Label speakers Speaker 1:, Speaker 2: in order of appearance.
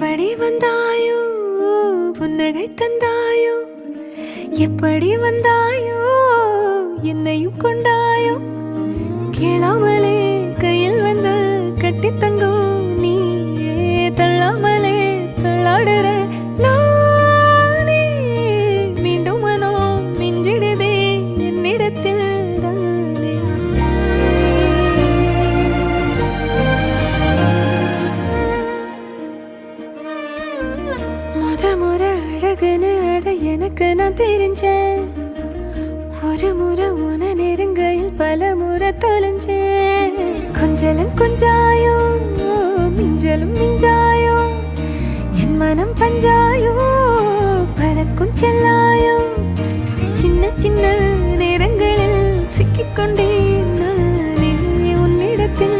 Speaker 1: எப்படி வந்தாயோ புன்னகை தந்தாயோ எப்படி வந்தாயோ என்னையும் கொண்டாயோ கேளாமலே கையில் வந்த கட்டி தங்கும் நீயே தள்ளாமலே தள்ளாடுற நானே மீண்டும் மனம் மிஞ்சிடுதே என்னிடத்தில் முறை அழகுன்னு அட எனக்கு நான் தெரிஞ்சேன் ஒரு முறை உன நெருங்கையில் பல முறை தொலைஞ்சேன் கொஞ்சலும் கொஞ்சாயோ மிஞ்சலும் மிஞ்சாயோ என் மனம் பஞ்சாயோ பறக்கும் செல்லாயோ சின்ன சின்ன நேரங்களில் சிக்கிக்கொண்டேன் நானே உன்னிடத்தில்